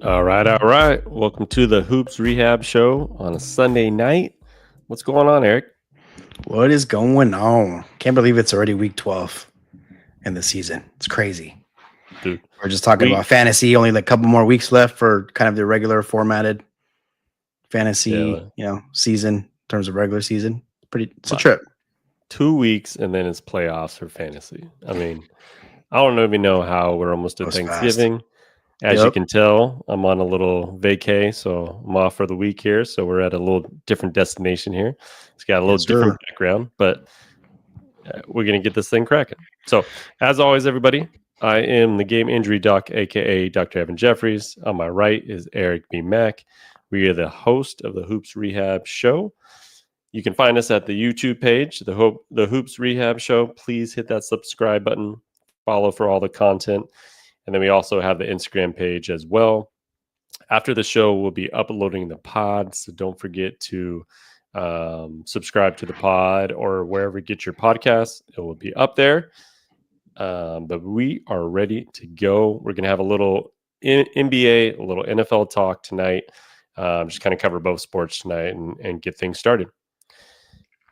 All right, all right. Welcome to the Hoops Rehab Show on a Sunday night. What's going on, Eric? What is going on? Can't believe it's already week 12 in the season. It's crazy. Dude, We're just talking we about fantasy. Only like a couple more weeks left for kind of the regular formatted yeah, fantasy, season in terms of regular season. It's a about trip. 2 weeks and then it's playoffs for fantasy. I don't even know how we're almost at Goes fast. Thanksgiving. As you Yep. can tell, I'm on a little vacay, so I'm off for the week here. So we're at a little different destination here. It's got a little Yes, different sir. background, but we're going to get this thing cracking. So, as always, everybody, I am the game injury doc, aka Dr. Evan Jeffries. On my right is Eric B. Mack. We are the host of the Hoops Rehab Show. You can find us at the YouTube page, the Hoops Rehab Show. Please hit that subscribe button, follow for all the content. And then we also have the Instagram page as well. After the show, we'll be uploading the pod. So don't forget to subscribe to the pod or wherever you get your podcasts. It will be up there. But we are ready to go. We're going to have a little NBA, a little NFL talk tonight. Just kind of cover both sports tonight and get things started. All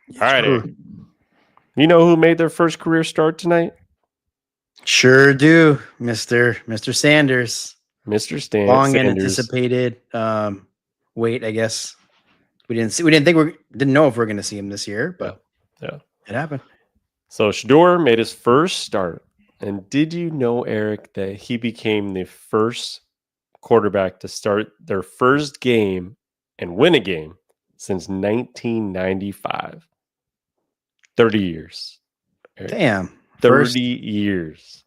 Yes, right, sir. Eric. You know who made their first career start tonight? Sure do, Mr. Sanders. Mr. Long and Sanders. anticipated wait, I guess. We didn't know if we are gonna see him this year, Yeah. but Yeah. it happened. So Shedeur made his first start. And did you know, Eric, that he became the first quarterback to start their first game and win a game since 1995? 30 years. Eric. Damn. 30 First years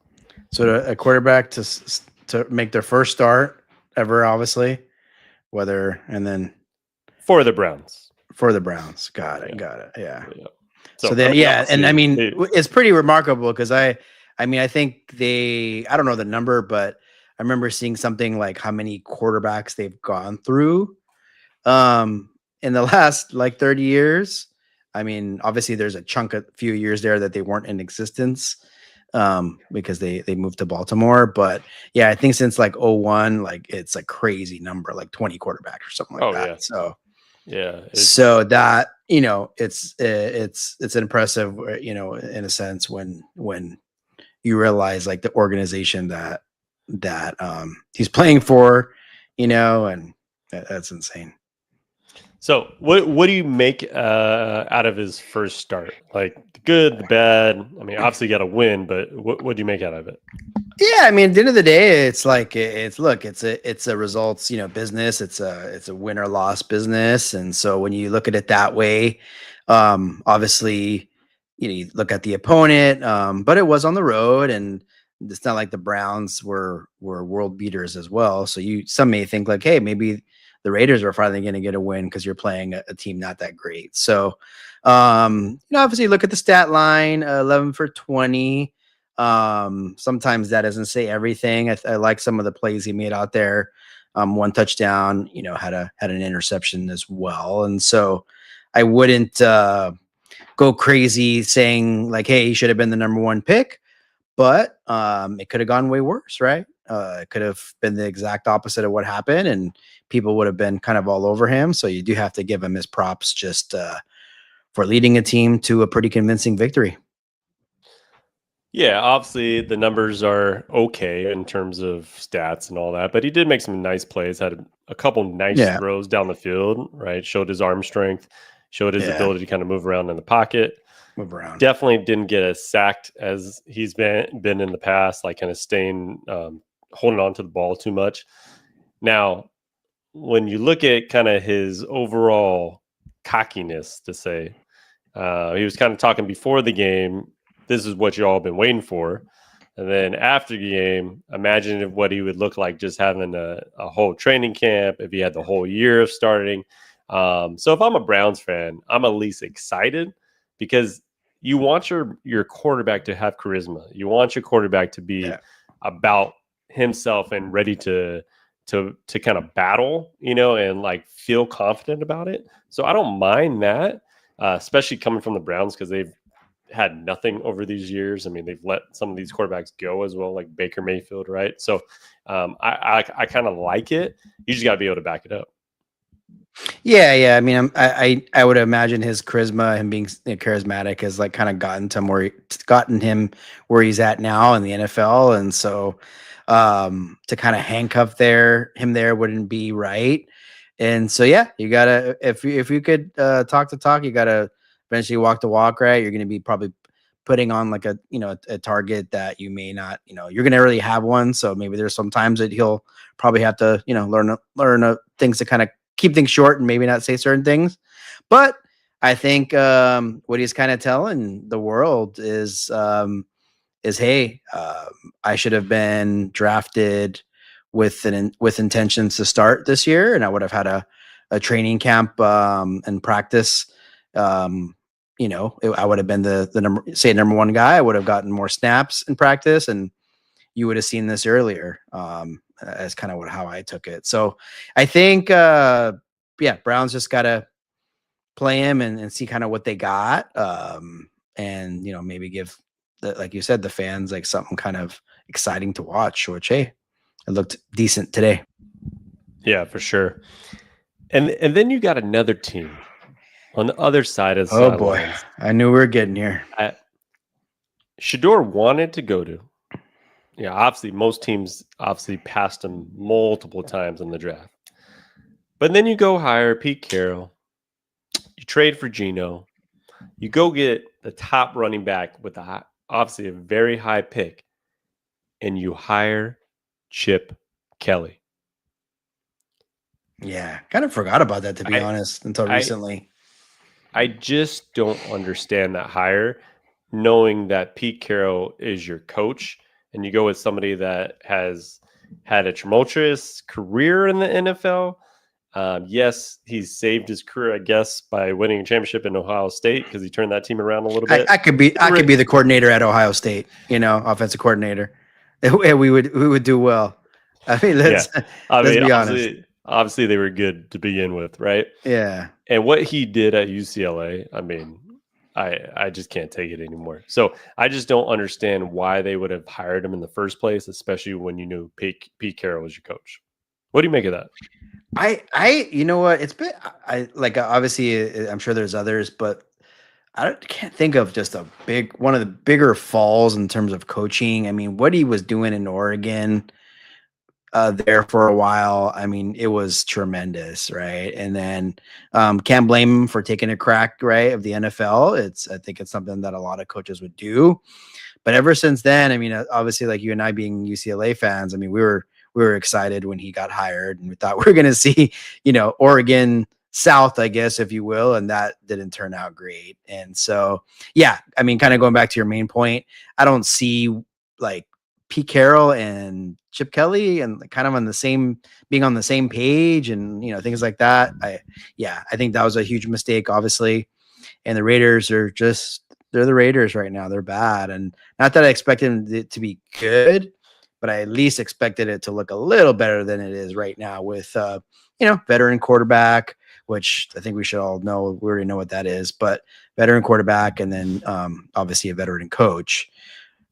So a quarterback to make their first start ever, obviously, whether and then for the Browns. for the Browns. Got it. Yeah. Got it. Yeah. Yeah. So So, then, yeah, and I obviously, mean, it's pretty remarkable because I think I don't know the number, but I remember seeing something like how many quarterbacks they've gone through, in the last like 30 years. I mean, obviously, there's a few years there that they weren't in existence, because they moved to Baltimore. But yeah, I think since like '01, like it's a crazy number, like 20 quarterbacks or something like oh, that. yeah. So Yeah. so that it's impressive, in a sense when you realize like the organization that he's playing for, and that's insane. So, what do you make out of his first start? Like the good, the bad. I mean, obviously, you got to win, but what do you make out of it? Yeah, I mean, at the end of the day, it's like it's a results, business. It's a win or loss business, and so when you look at it that way, obviously, you look at the opponent, but it was on the road, and it's not like the Browns were world beaters as well. So some may think like, hey, maybe the Raiders are finally going to get a win because you're playing a team not that great. So, obviously, look at the stat line, 11 for 20. Sometimes that doesn't say everything. I like some of the plays he made out there. One touchdown, had an interception as well, and so I wouldn't go crazy saying like, "Hey, he should have been the number one pick," but it could have gone way worse, right? It could have been the exact opposite of what happened, and people would have been kind of all over him. So you do have to give him his props just for leading a team to a pretty convincing victory. Yeah, obviously the numbers are okay in terms of stats and all that, but he did make some nice plays, had a couple nice Yeah, throws down the field, right? Showed his arm strength, showed his yeah, ability to kind of move around in the pocket. move around. Definitely didn't get as sacked as he's been in the past, like kind of staying holding on to the ball too much. Now, when you look at kind of his overall cockiness, to say, he was kind of talking before the game. This is what you all been waiting for. And then after the game, imagine what he would look like just having a whole training camp, if he had the whole year of starting. So if I'm a Browns fan, I'm at least excited because you want your quarterback to have charisma. You want your quarterback to be Yeah. about himself and ready to kind of battle, and like feel confident about it. So I don't mind that, especially coming from the Browns because they've had nothing over these years. I mean, they've let some of these quarterbacks go as well, like Baker Mayfield, right? So I kind of like it. You just got to be able to back it up. Yeah, yeah. I mean, I would imagine his charisma, him being charismatic, has like kind of gotten him where he's at now in the NFL, and so to kind of handcuff him there wouldn't be right. And so yeah, you gotta if you could talk the talk, you gotta eventually walk the walk, right? You're gonna be probably putting on like a target that you may not, you're gonna really have one. So maybe there's some times that he'll probably have to, learn things to kind of keep things short and maybe not say certain things. But I think what he's kind of telling the world is hey, I should have been drafted with intentions to start this year, and I would have had a training camp and practice. I would have been the number one guy. I would have gotten more snaps in practice, and you would have seen this earlier. As kind of how I took it. So I think, yeah, Browns just got to play him and see kind of what they got. And, maybe give like you said, the fans like something kind of exciting to watch, which, hey, it looked decent today. Yeah, for sure. And then you got another team on the other side of the Oh boy, sidelines. I knew we were getting here. Shedeur wanted to go to. Yeah, obviously, most teams obviously passed him multiple times in the draft. But then you go hire Pete Carroll. You trade for Geno. You go get the top running back with obviously a very high pick, and you hire Chip Kelly. Yeah, kind of forgot about that, to be honest, until I recently. I just don't understand that hire, knowing that Pete Carroll is your coach, and you go with somebody that has had a tumultuous career in the NFL. Yes, he's saved his career, I guess, by winning a championship in Ohio State because he turned that team around a little bit. I could be the coordinator at Ohio State, offensive coordinator. We would do well. I mean, let's be honest. Obviously, they were good to begin with, right? Yeah. And what he did at UCLA, I mean, I just can't take it anymore. So I just don't understand why they would have hired him in the first place, especially when you knew Pete Carroll was your coach. What do you make of that? You know what? It's been, obviously, I'm sure there's others, but I can't think of just one of the bigger falls in terms of coaching. I mean, what he was doing in Oregon there for a while, I mean, it was tremendous, right? And then can't blame him for taking a crack, right, of the NFL. I think it's something that a lot of coaches would do. But ever since then, I mean, obviously, like you and I being UCLA fans, I mean, we were excited when he got hired, and we thought we were going to see, Oregon South, I guess, if you will, and that didn't turn out great. And so, yeah, I mean, kind of going back to your main point, I don't see like Pete Carroll and Chip Kelly and kind of being on the same page and, things like that. I think that was a huge mistake, obviously. And the Raiders they're the Raiders right now. They're bad. And not that I expected it to be good, but I at least expected it to look a little better than it is right now with, veteran quarterback, which I think we should all know. We already know what that is, but veteran quarterback and then obviously a veteran coach.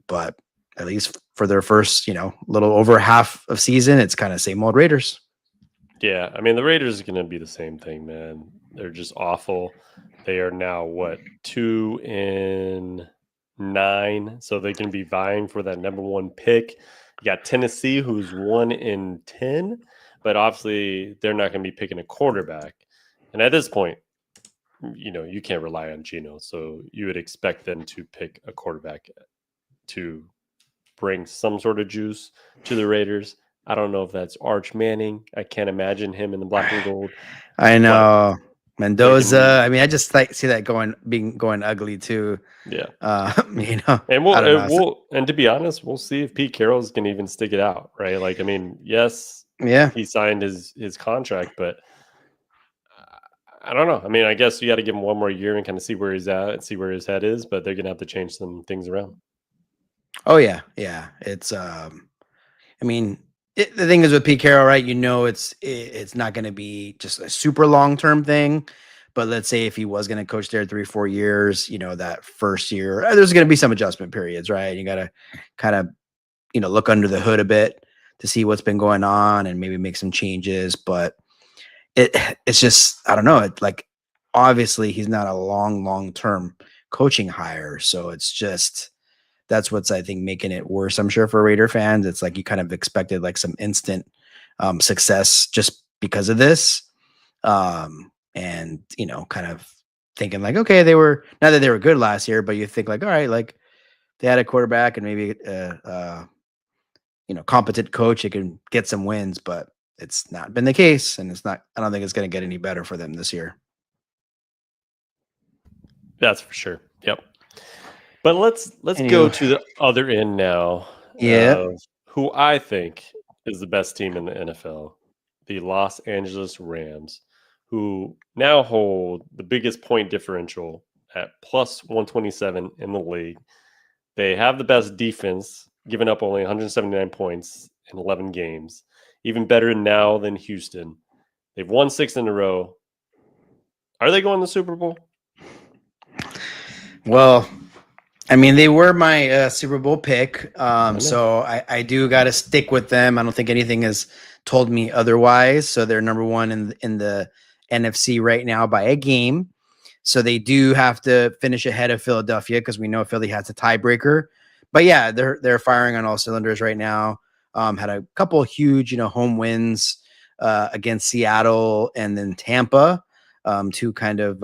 But at least for their first, little over half of season, it's kind of same old Raiders. Yeah, I mean, the Raiders are going to be the same thing, man. They're just awful. They are now, 2-9, so they can be vying for that number one pick. You got Tennessee, who's 1-10, but obviously they're not going to be picking a quarterback. And at this point, you can't rely on Geno, so you would expect them to pick a quarterback to bring some sort of juice to the Raiders. I don't know if that's Arch Manning. I can't imagine him in the black and gold. I know. Mendoza. I mean, I just see that going ugly too. Yeah. And to be honest, we'll see if Pete Carroll's can even stick it out, right? Like, I mean, yes, yeah, he signed his contract, but I don't know. I mean, I guess you got to give him one more year and kind of see where he's at and see where his head is, but they're gonna have to change some things around. Oh yeah, yeah. It's I mean, the thing is with Pete Carroll, right? It's not going to be just a super long term thing, But let's say if he was going to coach there 3-4 years, that first year, there's going to be some adjustment periods, right? You got to kind of, look under the hood a bit to see what's been going on and maybe make some changes. But it's just, I don't know. It like, obviously he's not a long term coaching hire. So it's just, that's what's, I think, making it worse. I'm sure for Raider fans, it's like you kind of expected like some instant success just because of this. And, kind of thinking like, okay, they were, not that they were good last year, but you think like, all right, like they had a quarterback and maybe, competent coach, it can get some wins, but it's not been the case. And it's not, I don't think it's going to get any better for them this year. That's for sure. Yep. But let's go to the other end now. Yeah. Who I think is the best team in the NFL, the Los Angeles Rams, who now hold the biggest point differential at plus 127 in the league. They have the best defense, giving up only 179 points in 11 games, even better now than Houston. They've won 6 in a row. Are they going to the Super Bowl? Well, I mean, they were my Super Bowl pick, so I do got to stick with them. I don't think anything has told me otherwise. So they're number one in the NFC right now by a game. So they do have to finish ahead of Philadelphia because we know Philly has a tiebreaker. But yeah, they're firing on all cylinders right now. Had a couple huge home wins against Seattle and then Tampa, two kind of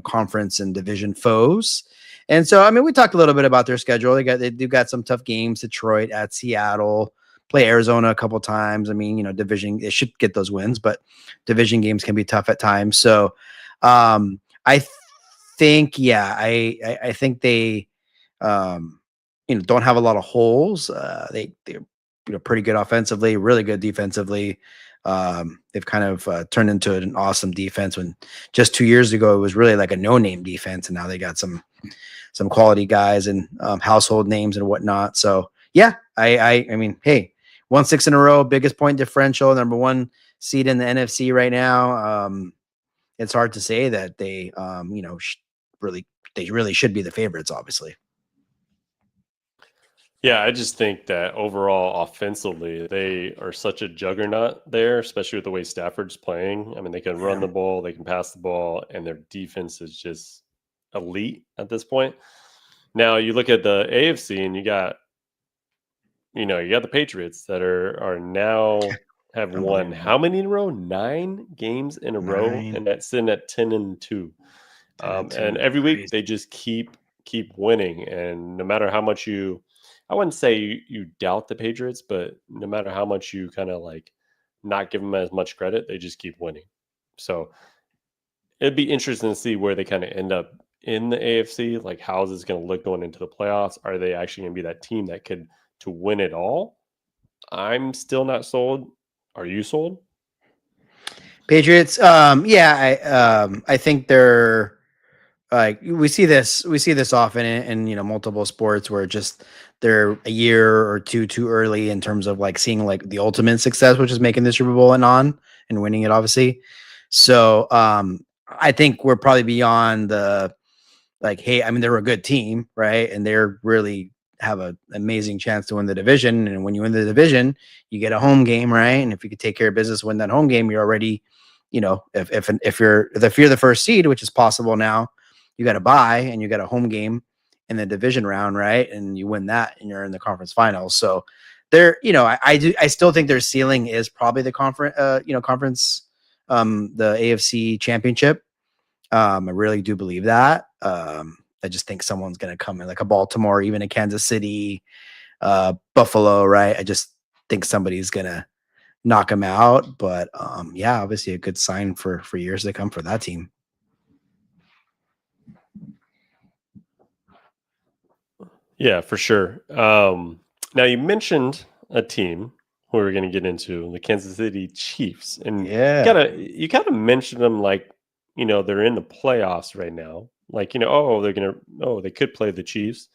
conference and division foes. And so, I mean, we talked a little bit about their schedule. They do got some tough games: Detroit, at Seattle, play Arizona a couple times. I mean, division, they should get those wins, but division games can be tough at times. So, I think, yeah, I think they, don't have a lot of holes. They're pretty good offensively, really good defensively. They've kind of turned into an awesome defense when just 2 years ago it was really like a no-name defense, and now they got some quality guys and household names and whatnot. So yeah, I mean, hey, 1-6 in a row, biggest point differential, number one seed in the NFC right now. It's hard to say that they, they really should be the favorites, obviously. Yeah, I just think that overall offensively, they are such a juggernaut there, especially with the way Stafford's playing. I mean, they can run the ball, they can pass the ball, and their defense is just elite at this point. Now you look at the AFC and you got the Patriots that are now have won how many in a row? 9 games in a row, and that's sitting at 10-2. And every week they just keep winning. And no matter how much I wouldn't say you doubt the Patriots, but no matter how much you kind of like not give them as much credit, they just keep winning. So it'd be interesting to see where they kind of end up in the AFC. Like, how is this going to look going into the playoffs? Are they actually going to be that team that could to win it all? I'm still not sold. Are you sold? Patriots, yeah, I think they're like we see this often in multiple sports where just they're a year or two too early in terms of like seeing like the ultimate success, which is making the Super Bowl and winning it, obviously. So I think we're probably beyond the like, hey, I mean, they're a good team, right? And they're really have an amazing chance to win the division. And when you win the division, you get a home game, right? And if you could take care of business, win that home game, you're already, if you're the first seed, which is possible now, you got to bye and you got a home game in the division round, right? And you win that, and you're in the conference finals. So they're, I still think their ceiling is probably the conference, the AFC championship. I really do believe that. I just think someone's going to come in like a Baltimore, even a Kansas City, Buffalo, right? I just think somebody's going to knock them out. But yeah, obviously a good sign for years to come for that team. Yeah, for sure. Now you mentioned a team who we're going to get into, the Kansas City Chiefs, and you kind of mentioned them like they're in the playoffs right now. Like they could play the Chiefs.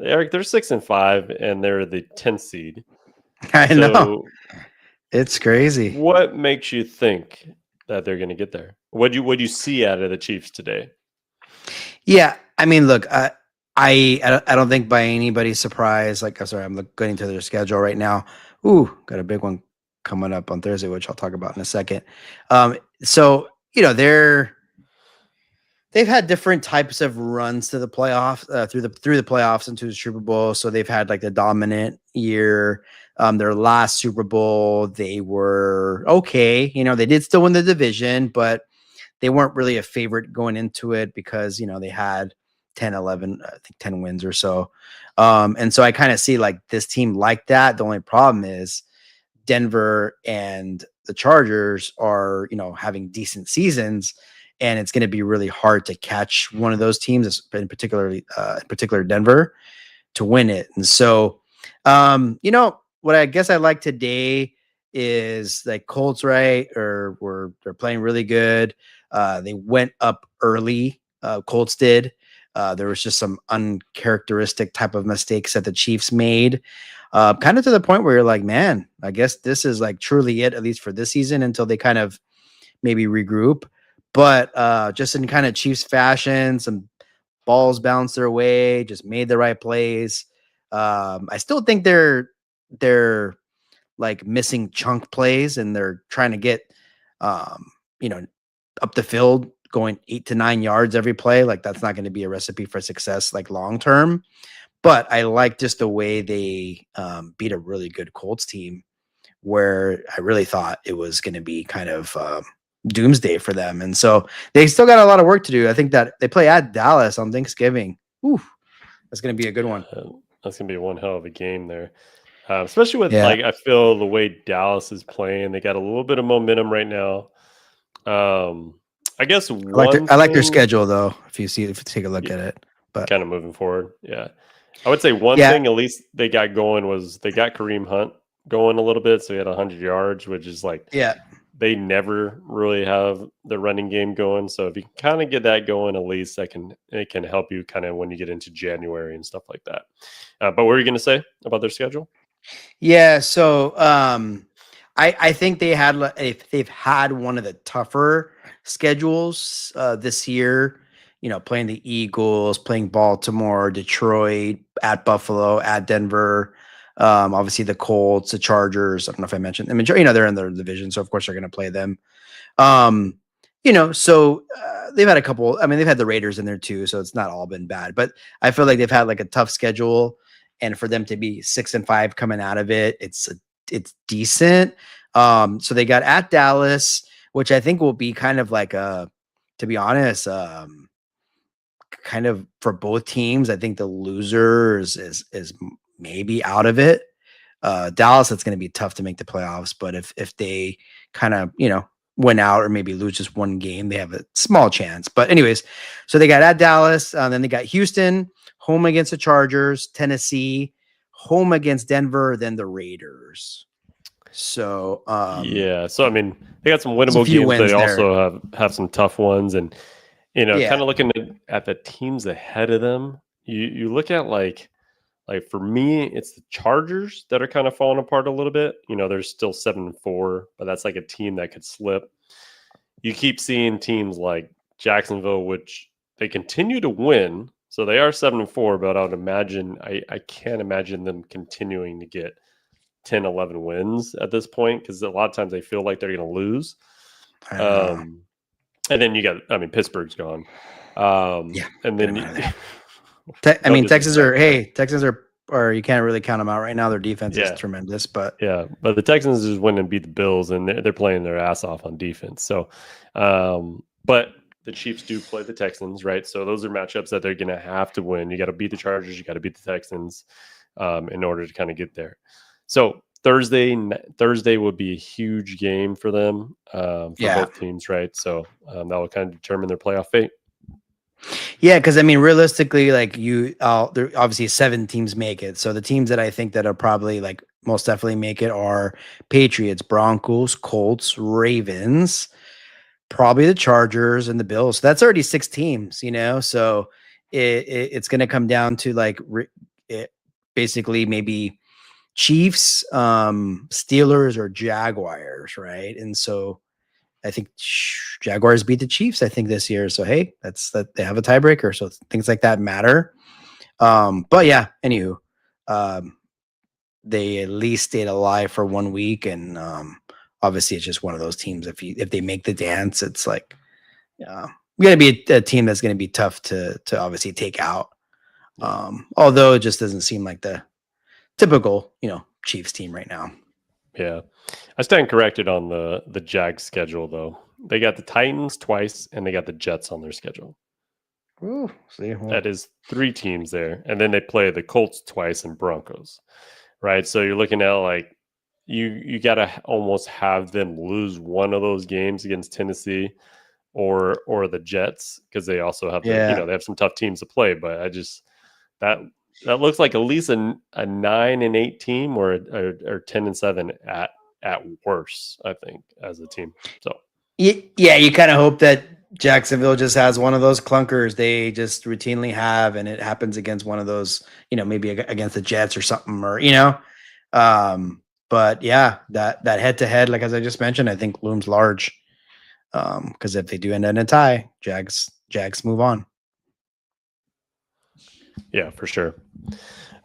Eric, they're 6-5, and they're the 10th seed. I know, it's crazy. What makes you think that they're going to get there? What'd you see out of the Chiefs today? Yeah, I mean, look, I don't think by anybody's surprise. Like, I'm sorry, I'm going to their schedule right now. Ooh, got a big one coming up on Thursday, which I'll talk about in a second. So they've had different types of runs to the playoffs through the playoffs into the Super Bowl. So they've had like the dominant year. Their last Super Bowl, they were okay. They did still win the division, but they weren't really a favorite going into it because they had 10, 11, I think 10 wins or so. And so I kind of see like this team like that. The only problem is Denver and the Chargers are, having decent seasons, and it's going to be really hard to catch one of those teams, in particular Denver, to win it. And so, what I guess I like today is like Colts, right? Or they're playing really good. They went up early. Colts did. There was just some uncharacteristic type of mistakes that the Chiefs made. Kind of to the point where you're like, man, I guess this is like truly it, at least for this season, until they kind of maybe regroup. But just in kind of Chiefs fashion, some balls bounced their way, just made the right plays. I still think they're like missing chunk plays, and they're trying to get um, you know up the field going 8 to 9 yards every play. Like that's not going to be a recipe for success like long term. But I like just the way they beat a really good Colts team, where I really thought it was going to be kind of doomsday for them. And so they still got a lot of work to do. I think that they play at Dallas on Thanksgiving. Ooh, that's going to be a good one. That's gonna be one hell of a game there. Especially with Yeah. like I feel the way Dallas is playing, they got a little bit of momentum right now. I guess one I like their thing, schedule though. If you take a look yeah, at it, but kind of moving forward, yeah, I would say one yeah, thing at least they got going was they got Kareem Hunt going a little bit, so he had 100 yards, which is like yeah, they never really have the running game going. So if you can kind of get that going, at least it can help you kind of when you get into January and stuff like that. But what were you going to say about their schedule? yeah. So I think they've had one of the tougher schedules this year. Playing the Eagles, playing Baltimore, Detroit, at Buffalo, at Denver. Obviously the Colts, the Chargers. I don't know if I mentioned. I mean, they're in their division, so of course they're going to play them. Um, so they've had a couple. I mean, they've had the Raiders in there too, so it's not all been bad. But I feel like they've had like a tough schedule, and for them to be 6-5 coming out of it, it's decent. So they got at Dallas, which I think will be kind of like to be honest, kind of for both teams. I think the loser is maybe out of it. Dallas, it's going to be tough to make the playoffs, but if they kind of win out or maybe lose just one game, they have a small chance. But anyways, so they got at Dallas, then they got Houston, home against the Chargers, Tennessee, home against Denver, then the Raiders. So Yeah, so I mean, they got some there's a winnable few games, but wins they there. also have some tough ones, and kind Yeah, of looking at the teams ahead of them. You look at like for me, it's the Chargers that are kind of falling apart a little bit. They're still 7-4, but that's like a team that could slip. You keep seeing teams like Jacksonville, which they continue to win, so they are 7-4. But I would imagine I can't imagine them continuing to get 10, 11 wins at this point because a lot of times they feel like they're going to lose. I know. Um, and then Pittsburgh's gone. Yeah, And get then them out of there. I no mean, disrespect, but Texans are, or you can't really count them out right now. Their defense is yeah, tremendous, but yeah. But the Texans just went and beat the Bills, and they're playing their ass off on defense. So, but the Chiefs do play the Texans, right? So those are matchups that they're going to have to win. You got to beat the Chargers, you got to beat the Texans, in order to kind of get there. So Thursday would be a huge game for them, for yeah. both teams, right? So that will kind of determine their playoff fate. Yeah, because I mean, realistically, like there obviously 7 teams make it. So the teams that I think that are probably like most definitely make it are Patriots, Broncos, Colts, Ravens, probably the Chargers and the Bills. So that's already 6 teams, So it's going to come down to like basically maybe Chiefs, Steelers, or Jaguars, right? And so I think Jaguars beat the Chiefs, I think, this year. So hey, that's that they have a tiebreaker. So things like that matter. But yeah, anywho, um, they at least stayed alive for 1 week, and obviously it's just one of those teams. If they make the dance, it's like going to be a team that's going to be tough to obviously take out. Although it just doesn't seem like the typical Chiefs team right now. Yeah, I stand corrected on the Jags schedule though. They got the Titans twice, and they got the Jets on their schedule. Ooh, see, well, That is 3 teams there, and then they play the Colts twice and Broncos, right? So you're looking at like you got to almost have them lose one of those games against Tennessee or the Jets, because they also have yeah. they have some tough teams to play. But I just that looks like at least a 9-8 team, or 10-7 at worst, I think, as a team. So Yeah, you kind of hope that Jacksonville just has one of those clunkers they just routinely have, and it happens against one of those, maybe against the Jets or something, or But yeah, that head to head, like as I just mentioned, I think looms large. Because if they do end in a tie, Jags move on. yeah, for sure.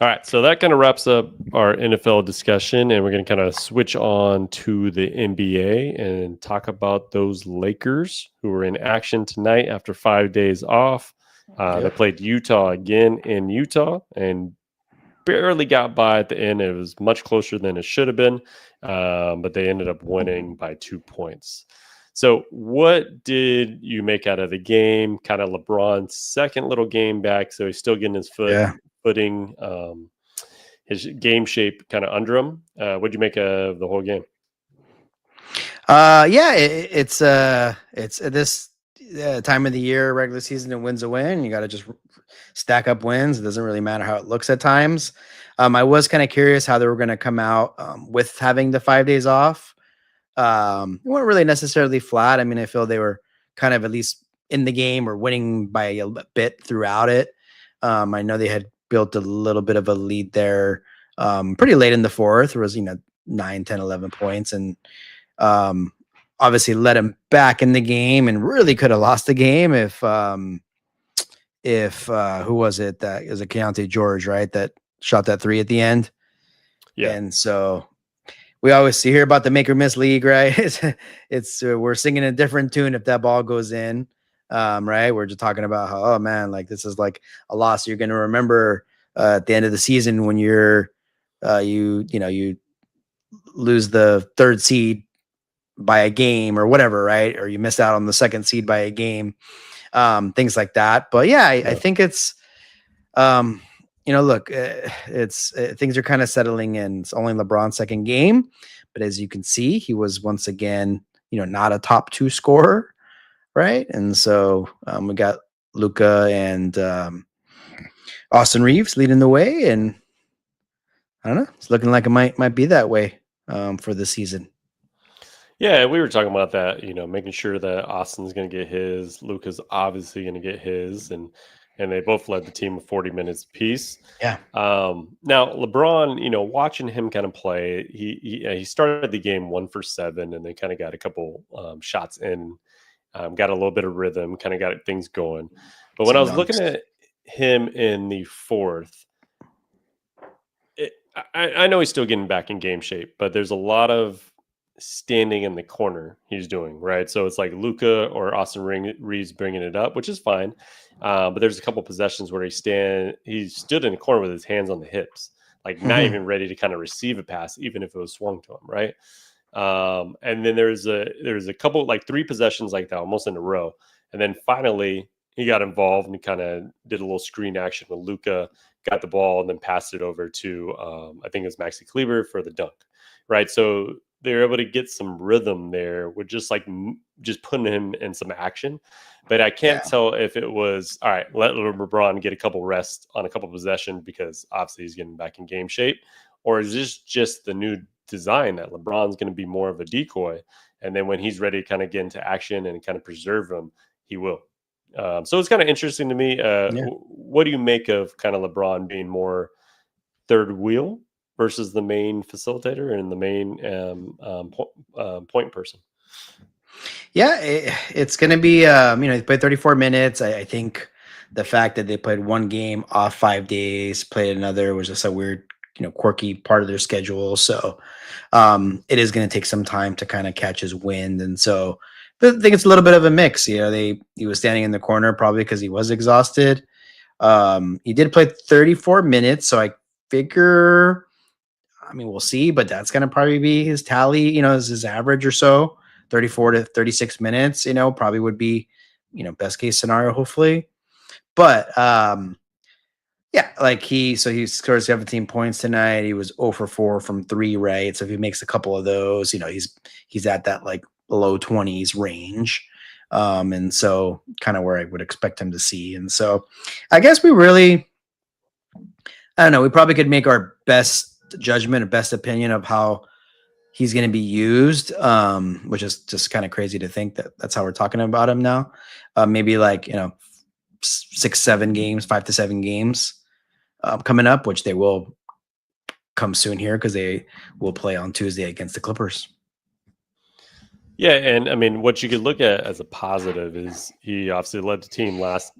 All right, so that kind of wraps up our NFL discussion, and we're going to kind of switch on to the NBA and talk about those Lakers who were in action tonight after 5 days off. They played Utah again in Utah and barely got by at the end. It was much closer than it should have been, but they ended up winning by 2 points. So, what did you make out of the game? Kind of LeBron's second little game back, so he's still getting his footing, his game shape kind of under him. What'd you make of the whole game? Yeah, it's this time of the year, regular season, and wins a win. You got to just stack up wins. It doesn't really matter how it looks at times. I was kind of curious how they were going to come out with having the 5 days off. They weren't really necessarily flat. I mean, I feel they were kind of at least in the game or winning by a bit throughout it. I know they had built a little bit of a lead there pretty late in the fourth. There was, 9, 10, 11 points, and obviously led him back in the game and really could have lost the game if who was it? That it was a Keontae George, right? That shot that 3 at the end. Yeah. And so we always hear about the make or miss league, right? It's we're singing a different tune if that ball goes in, right? We're just talking about how, oh man, like this is like a loss you're going to remember at the end of the season when you're you lose the 3rd seed by a game or whatever, right? Or you miss out on the 2nd seed by a game, things like that. But yeah, I think it's look, it's things are kind of settling in. It's only LeBron's 2nd game, but as you can see, he was once again, not a top 2 scorer, right? And so we got Luka and Austin Reeves leading the way, and I don't know, it's looking like it might be that way for the season. Yeah, we were talking about that, making sure that Austin's going to get his, Luka's obviously going to get his, and they both led the team with 40 minutes apiece. Yeah. Now LeBron, watching him kind of play, he started the game 1 for 7, and then kind of got a couple shots in, got a little bit of rhythm, kind of got things going. But when I was looking at him in the fourth, I know he's still getting back in game shape, but there's a lot of standing in the corner he's doing, right? So it's like Luka or Austin Reeves bringing it up, which is fine. But there's a couple possessions where he stood in the corner with his hands on the hips, like not even ready to kind of receive a pass, even if it was swung to him, right? And then there's a couple, like 3 possessions like that, almost in a row. And then finally he got involved and he kind of did a little screen action with Luka, got the ball and then passed it over to, I think it was Maxi Kleber for the dunk, right? So they're able to get some rhythm there with just putting him in some action. But I can't tell if it was, all right, let LeBron get a couple rests on a couple possessions because obviously he's getting back in game shape, or is this just the new design that LeBron's going to be more of a decoy, and then when he's ready to kind of get into action and kind of preserve him, he will. So it's kind of interesting to me. What do you make of kind of LeBron being more third wheel versus the main facilitator and the main point person? Yeah, it's going to be, he played 34 minutes. I think the fact that they played one game off 5 days, played another was just a weird, quirky part of their schedule. So it is going to take some time to kind of catch his wind. And so I think it's a little bit of a mix. He was standing in the corner probably because he was exhausted. He did play 34 minutes. So I figure, we'll see, but that's going to probably be his tally, as his average or so. 34 to 36 minutes, probably would be, best case scenario, hopefully. But yeah, like he scored 17 points tonight. He was 0 for 4 from 3, right? So if he makes a couple of those, he's at that like low 20s range. And so kind of where I would expect him to see. And so I guess I don't know, we probably could make our best judgment, or best opinion of how he's going to be used, which is just kind of crazy to think that that's how we're talking about him now. Maybe like, 6, 7 games, 5 to 7 games coming up, which they will come soon here because they will play on Tuesday against the Clippers. Yeah, and I mean, what you could look at as a positive is he obviously led the team last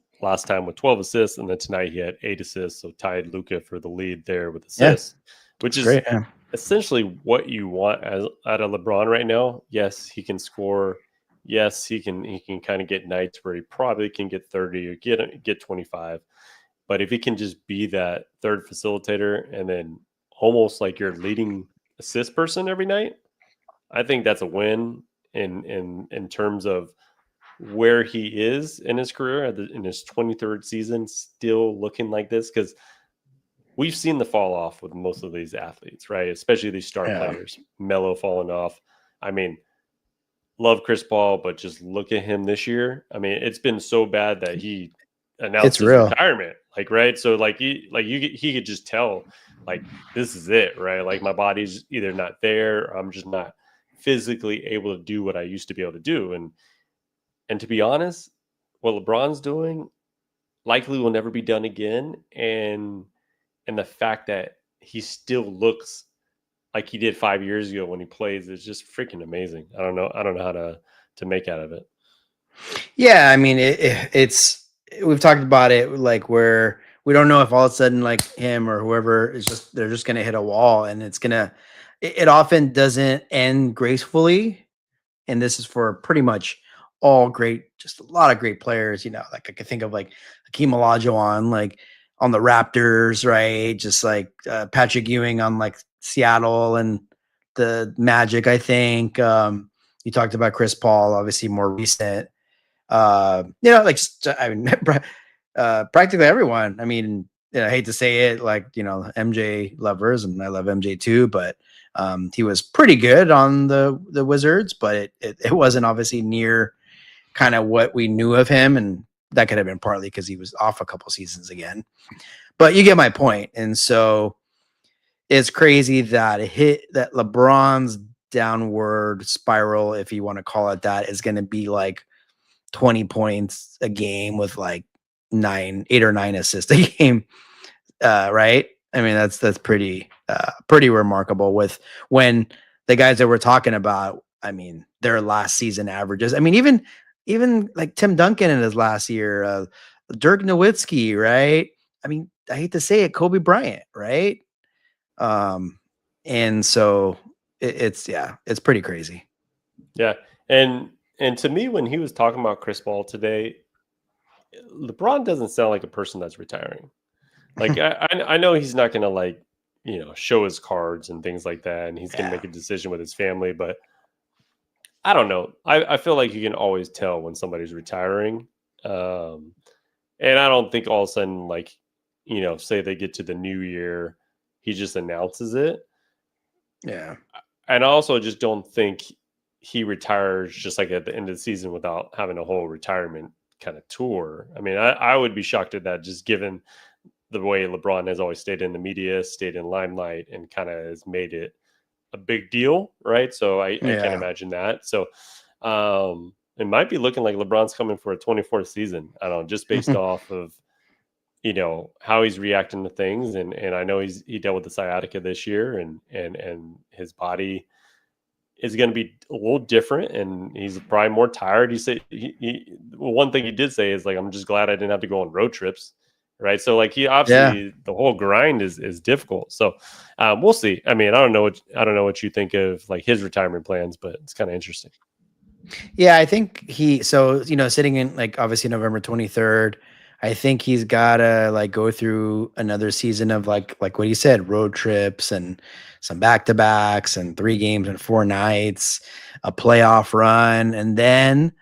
time with 12 assists, and then tonight he had 8 assists, so tied Luka for the lead there with assists, which is great. Yeah. essentially what you want out of LeBron right now. Yes, he can score. Yes, he can kind of get nights where he probably can get 30 or get 25. But if he can just be that third facilitator and then almost like your leading assist person every night, I think that's a win in terms of where he is in his career in his 23rd season, still looking like this, because we've seen the fall off with most of these athletes, right? Especially these star players. Melo falling off. I mean, love Chris Paul, but just look at him this year. I mean, it's been so bad that he announced his retirement. Like, right? So he could just tell, like, this is it, right? Like, my body's either not there, or I'm just not physically able to do what I used to be able to do. And to be honest, what LeBron's doing likely will never be done again. And the fact that he still looks like he did 5 years ago when he plays is just freaking amazing. I don't know how to make out of it. Yeah, I mean, it's we've talked about it, like where we don't know if all of a sudden like him or whoever is they're just gonna hit a wall, and it often doesn't end gracefully. And this is for pretty much just a lot of great players. Like I could think of like Hakeem Olajuwon, like on the Raptors, right? Just like Patrick Ewing on like Seattle and the Magic. I think you talked about Chris Paul, obviously more recent. I mean, practically everyone. I mean, I hate to say it, like, MJ lovers, and I love MJ too, but he was pretty good on the Wizards, but it wasn't obviously near kind of what we knew of him, and that could have been partly because he was off a couple seasons again. But you get my point, and so it's crazy that that LeBron's downward spiral, if you want to call it that, is going to be like 20 points a game with like 8 or 9 assists a game. Right. I mean, that's pretty remarkable with when the guys that we're talking about, I mean, their last season averages. I mean, even like Tim Duncan in his last year, Dirk Nowitzki, right? I mean, I hate to say it, Kobe Bryant, right? And so it's pretty crazy. Yeah. And to me, when he was talking about Chris Paul today, LeBron doesn't sound like a person that's retiring. Like, I know he's not going to, like, show his cards and things like that, and he's going to make a decision with his family, but I don't know. I feel like you can always tell when somebody's retiring. And I don't think all of a sudden, like, say they get to the new year, he just announces it. Yeah. And I also just don't think he retires just like at the end of the season without having a whole retirement kind of tour. I mean, I would be shocked at that, just given the way LeBron has always stayed in the media, stayed in limelight, and kind of has made it a big deal, right? So I can't imagine that. So it might be looking like LeBron's coming for a 24th season. I don't know, just based off of how he's reacting to things, and I know he dealt with the sciatica this year, and his body is going to be a little different, and he's probably more tired. He said one thing he did say is like, I'm just glad I didn't have to go on road trips, right? So like he Yeah. obviously the whole grind is difficult. So we'll see. I mean, I don't know what you think of like his retirement plans, but it's kind of interesting. Yeah, I think sitting in like obviously November 23rd, I think he's gotta like go through another season of like what he said, road trips and some back-to-backs and 3 games and 4 nights, a playoff run, and then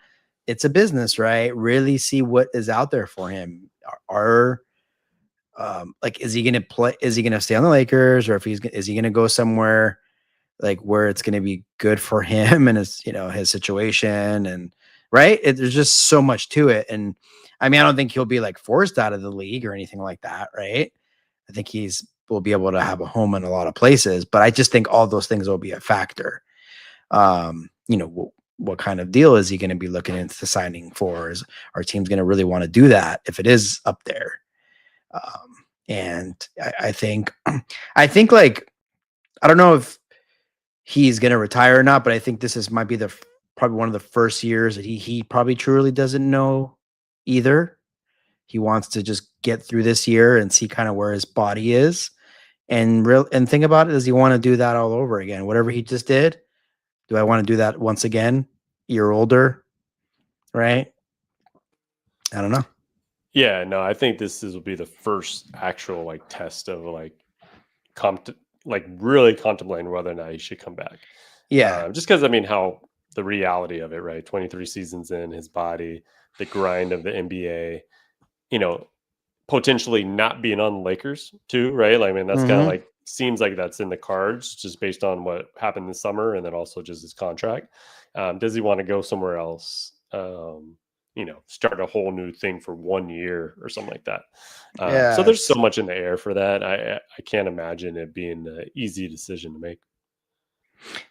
it's a business, right? Really see what is out there for him. Are like is he gonna play? Is he gonna stay on the Lakers, or is he gonna go somewhere like where it's going to be good for him and his situation, and right, there's just so much to it. And I mean, I don't think he'll be like forced out of the league or anything like that, right? I think will be able to have a home in a lot of places, but I just think all those things will be a factor. What kind of deal is he going to be looking into signing for? Is our team's going to really want to do that if it is up there? And I think like, I don't know if he's going to retire or not, but I think might be probably one of the first years that he probably truly doesn't know either. He wants to just get through this year and see kind of where his body is, and think about it. Does he want to do that all over again? Whatever he just did, do I want to do that once again? Year older, right? I don't know. Yeah, no, I think this will be the first actual like test of like really contemplating whether or not he should come back. Yeah, Just because I mean how the reality of it, right? 23 seasons in, his body, the grind of the NBA, potentially not being on the Lakers too, right? Like, I mean, that's kind of hmm like seems like that's in the cards just based on what happened this summer and then also just his contract. Does he want to go somewhere else? Start a whole new thing for 1 year or something like that. So yeah. there's so much in the air for that. I can't imagine it being an easy decision to make.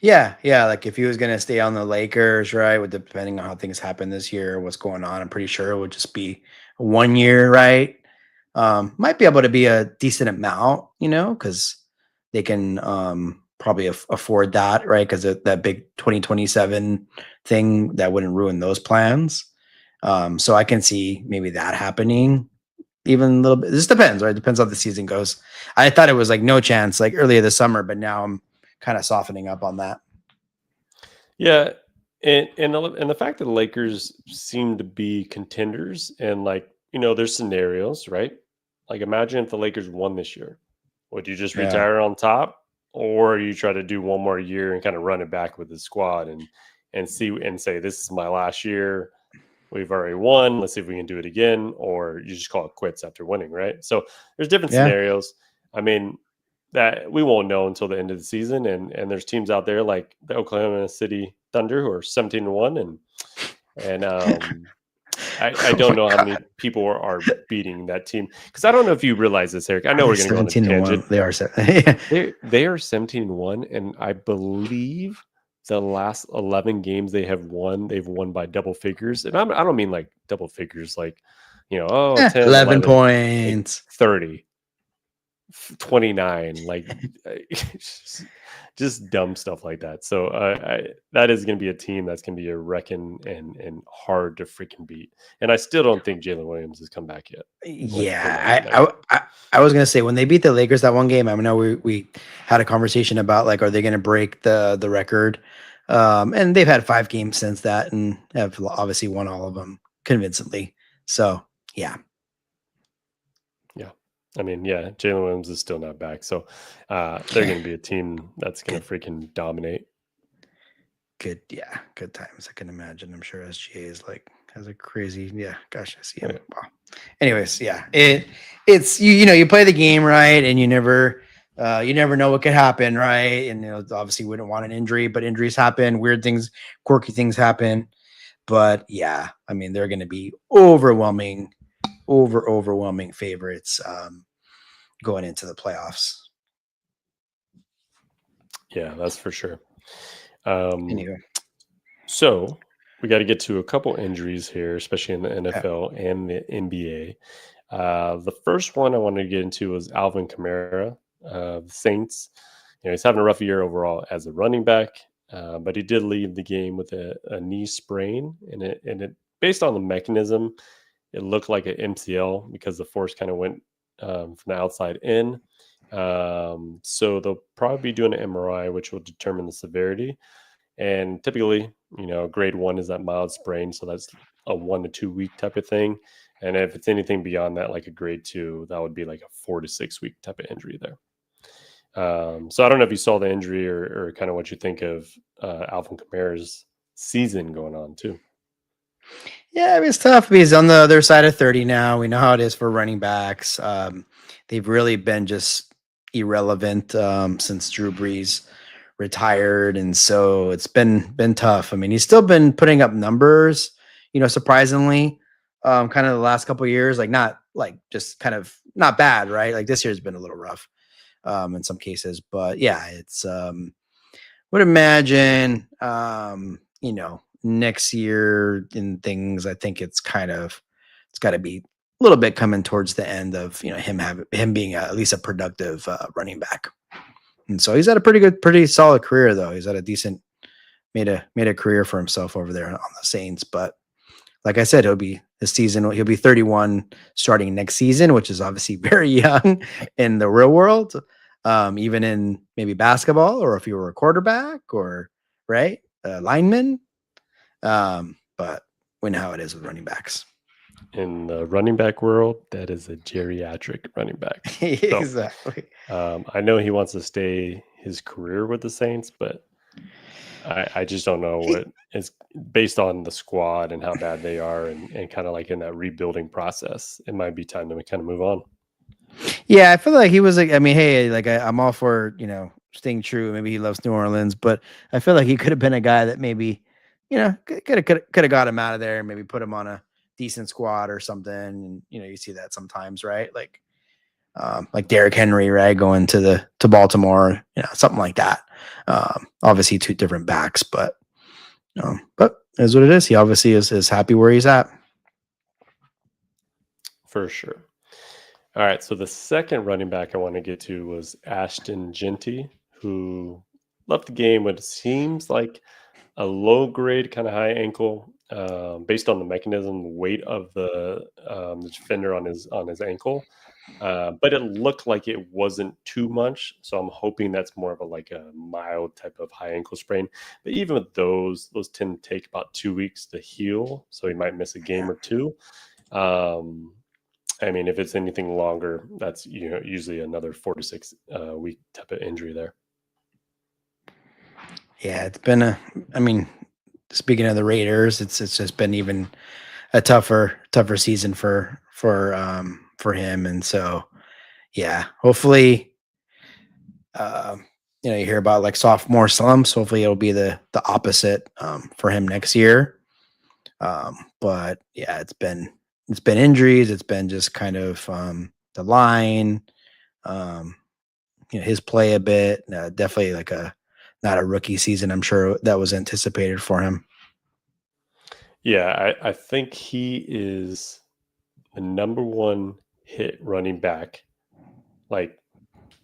Yeah. Like if he was gonna stay on the Lakers, right? With depending on how things happen this year, what's going on, I'm pretty sure it would just be 1 year, right? Might be able to be a decent amount, because they can probably afford that, right? Because that big 2027 thing that wouldn't ruin those plans. So I can see maybe that happening even a little bit. This depends, right? Depends how the season goes. I thought it was like no chance like earlier this summer, but now I'm kind of softening up on that. Yeah, and the fact that the Lakers seem to be contenders and like there's scenarios, right? Like imagine if the Lakers won this year, would you just Yeah. retire on top, or you try to do one more year and kind of run it back with the squad and see and say this is my last year. We've already won. Let's see if we can do it again, or you just call it quits after winning, right? So there's different Yeah. scenarios. I mean, that we won't know until the end of the season, and there's teams out there like the Oklahoma City Thunder who are 17-1, and I Oh don't my know how many god. people are beating that team because I don't know if you realize this, Eric. I Are know they we're going to go on a 17-1? tangent. They are 7. They are 17-1, and I believe the last 11 games they've won by double figures. And I don't mean like double figures, like, 10, 11 11, like points. 30, 29, like just dumb stuff like that. So that is going to be a team that's going to be a reckon and hard to freaking beat. And I still don't think Jalen Williams has come back yet. Like from Yeah, that. I was gonna say when they beat the Lakers that one game, I know we had a conversation about like, are they gonna break the record? And they've had 5 games since that and have obviously won all of them convincingly. So yeah, Yeah. I mean, yeah, Jalen Williams is still not back. So they're going to be a team that's going good, to freaking dominate. yeah, good times. I can imagine. I'm sure SGA is like has a crazy, yeah. Gosh, I see him. Yeah. Wow. Anyways, yeah, it's you play the game right, and you never know what could happen, right? And obviously, we don't want an injury, but injuries happen, weird things, quirky things happen. But yeah, I mean, they're going to be overwhelming favorites going into the playoffs. Yeah, that's for sure. Um, Anyway, so we got to get to a couple injuries here, especially in the yeah. NFL and the NBA. The first one I wanted to get into was Alvin Kamara, the Saints. He's having a rough year overall as a running back. But he did leave the game with a knee sprain, and it based on the mechanism, it looked like an MCL because the force kind of went from the outside in. So they'll probably be doing an MRI, which will determine the severity. And typically, grade 1 is that mild sprain, so that's a 1 to 2 week type of thing. And if it's anything beyond that, like a grade 2, that would be like a 4 to 6 week type of injury there. So I don't know if you saw the injury or kind of what you think of Alvin Kamara's season going on too. Yeah, I mean, it's tough because on the other side of 30 now, we know how it is for running backs. They've really been just irrelevant since Drew Brees retired, and so it's been tough. I mean, he's still been putting up numbers, surprisingly, kind of the last couple of years, like not like just kind of not bad, right? Like this year's been a little rough in some cases, but yeah, it's would imagine next year and things. I think it's got to be a little bit coming towards the end of him being at least a productive running back. And so he's had a pretty solid career though. He's had a decent made a career for himself over there on the Saints. But like I said, he'll be 31 starting next season, which is obviously very young in the real world. Even in maybe basketball, or if you were a quarterback or right lineman. But we know how it is with running backs. In the running back world, that is a geriatric running back. Exactly. So, I know he wants to stay his career with the Saints, but I just don't know what is based on the squad and how bad they are and kind of like in that rebuilding process. It might be time to kind of move on. Yeah, I feel like he was like, I mean, hey, like I'm all for, staying true. Maybe he loves New Orleans, but I feel like he could have been a guy that maybe, could have got him out of there and maybe put him on a decent squad or something. And, you see that sometimes, right? Like Derrick Henry, right? Going to Baltimore, something like that. Obviously two different backs, but is what it is. He obviously is happy where he's at. For sure. All right, so the second running back I want to get to was Ashton Genty, who left the game with seems like a low grade, kind of high ankle, based on the mechanism, the weight of the defender on his ankle. But it looked like it wasn't too much, so I'm hoping that's more of a mild type of high ankle sprain. But even with those tend to take about 2 weeks to heal, so he might miss a game or two. I mean, if it's anything longer, that's usually another 4 to 6 week type of injury there. Yeah, it's been I mean, speaking of the Raiders, it's just been even a tougher season for him, and so yeah, hopefully, you hear about like sophomore slumps. Hopefully, it'll be the opposite for him next year. But yeah, it's been injuries. It's been just kind of the line, his play a bit. Definitely like not a rookie season. I'm sure that was anticipated for him. Yeah, I think he is the number one hit running back, like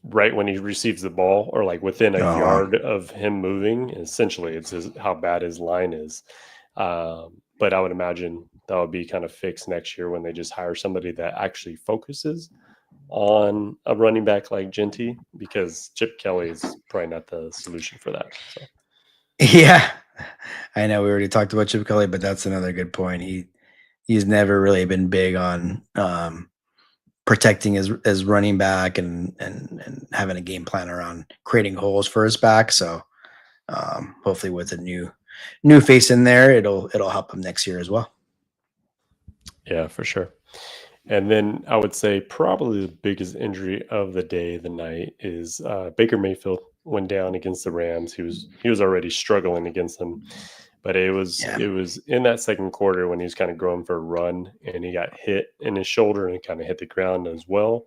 right when he receives the ball or like within a yard of him moving. Essentially, it's how bad his line is. But I would imagine that would be kind of fixed next year when they just hire somebody that actually focuses on a running back like Genty, because Chip Kelly is probably not the solution for that. So. Yeah, I know we already talked about Chip Kelly, but that's another good point. He's never really been big on protecting his running back and having a game plan around creating holes for his back. So hopefully with a new face in there, it'll help him next year as well. Yeah, for sure. And then I would say probably the biggest injury of the night is Baker Mayfield went down against the Rams. He was already struggling against them, but it was in that second quarter when he was kind of going for a run and he got hit in his shoulder and kind of hit the ground as well.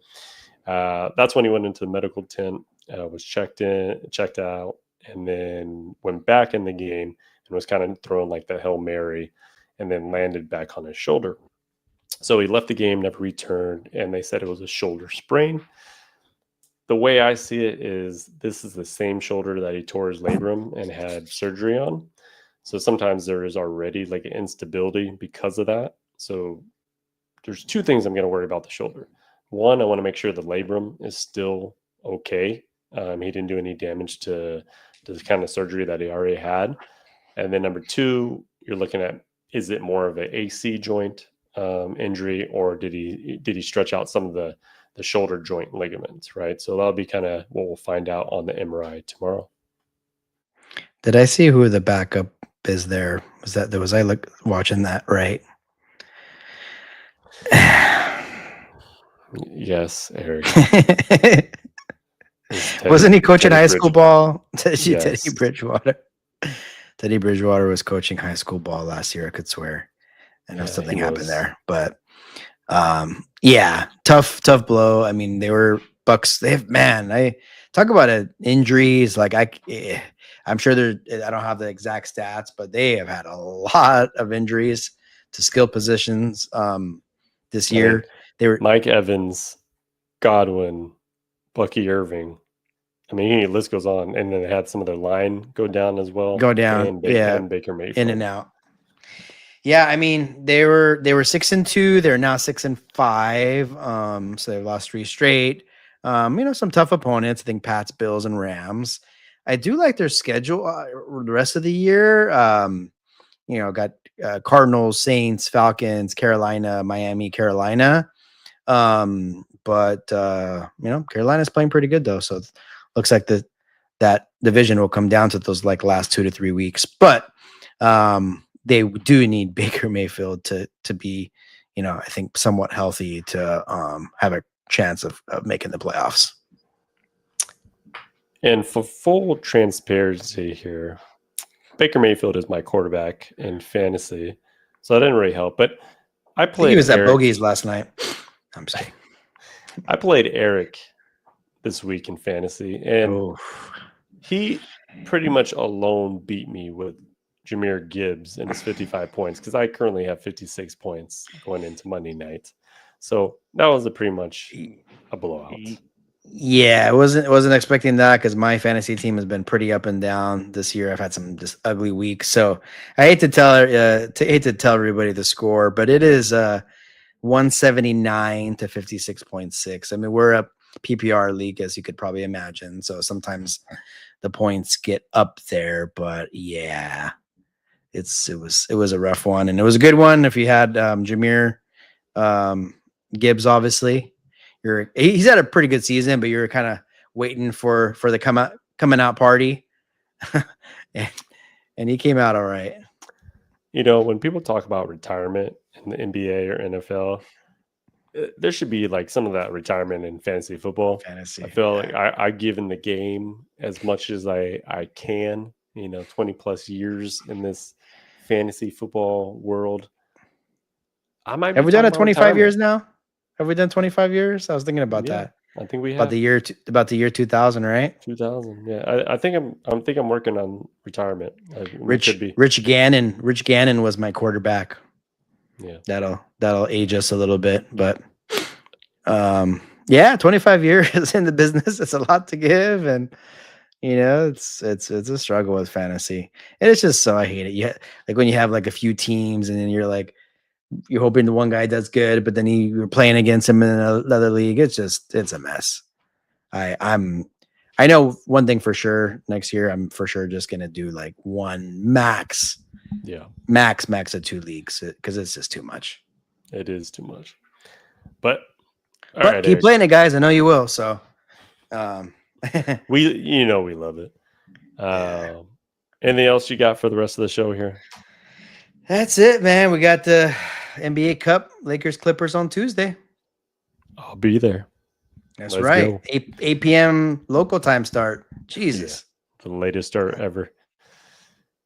That's when he went into the medical tent, was checked out, and then went back in the game and was kind of throwing like the Hail Mary and then landed back on his shoulder. So he left the game, never returned, and they said it was a shoulder sprain. the way I see it is this is the same shoulder that he tore his labrum and had surgery on. So sometimes there is already like an instability because of that. So there's two things I'm going to worry about the shoulder. One, I want to make sure the labrum is still okay. He didn't do any damage to the kind of surgery that he already had. And then number two, you're looking at, is it more of an AC joint injury, or did he stretch out some of the shoulder joint ligaments, right? So that'll be kind of what we'll find out on the MRI tomorrow. Did I see who the backup is there? Was I watching that right? Yes, Eric. Wasn't he coaching high school ball? Yes. Teddy Bridgewater. Teddy Bridgewater was coaching high school ball last year. I could swear. I know something happened there, but yeah, tough blow. I mean, they were Bucks. I talk about injuries. Like I'm sure I don't have the exact stats, but they have had a lot of injuries to skill positions this year. They were Mike Evans, Godwin, Bucky Irving. I mean, the list goes on, and then they had some of their line go down as well. And Baker Mayfield in and out. Yeah, I mean they were 6-2. They're now 6-5. So they've lost 3 straight. Some tough opponents. I think Pats, Bills, and Rams. I do like their schedule the rest of the year. Got Cardinals, Saints, Falcons, Carolina, Miami, Carolina. But Carolina's playing pretty good though. So it looks like that division will come down to those like last 2 to 3 weeks. But they do need Baker Mayfield to be, I think somewhat healthy to have a chance of making the playoffs. And for full transparency here, Baker Mayfield is my quarterback in fantasy, so that didn't really help. But I played. He was at Bogies last night. I'm just kidding. I played Eric this week in fantasy, and he pretty much alone beat me with Jahmyr Gibbs and his 55 points, because I currently have 56 points going into Monday night. So that was pretty much a blowout. Yeah, I wasn't expecting that, because my fantasy team has been pretty up and down this year. I've had some just ugly weeks, so I hate to tell everybody the score, but it is 179 to 56.6. I mean, we're a PPR league, as you could probably imagine, so sometimes the points get up there. But yeah, it was a rough one, and it was a good one if you had Jahmyr Gibbs. Obviously, he's had a pretty good season, but you're kind of waiting for the coming out party, and he came out all right. When people talk about retirement in the NBA or NFL, there should be like some of that retirement in fantasy football. I feel like I've given the game as much as I can. 20 plus years in this fantasy football world. Have we done it 25 years now? Have we done 25 years? I was thinking about that. I think we have. About the year 2000, right? 2000. Yeah, I think I'm working on retirement. Rich Gannon was my quarterback. Yeah, that'll age us a little bit, but 25 years in the business, it's a lot to give, and it's a struggle with fantasy, and it's just so I hate it. Like when you have like a few teams, and then you're hoping the one guy does good, but then you're playing against him in another league. It's a mess. I know one thing for sure. Next year, I'm for sure just gonna do like one max. Yeah, max of 2 leagues, because it's just too much. It is too much. But right, keep playing it, guys. I know you will. So, we love it. Anything else you got for the rest of the show here? That's it, man. We got the NBA Cup, Lakers Clippers on Tuesday. I'll be there. That's right. 8 p.m. local time start. Jesus. Yeah, the latest start ever.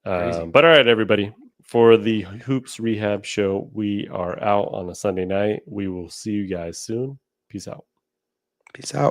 But all right, everybody. For the Hoops Rehab Show, we are out on a Sunday night. We will see you guys soon. Peace out. Peace out.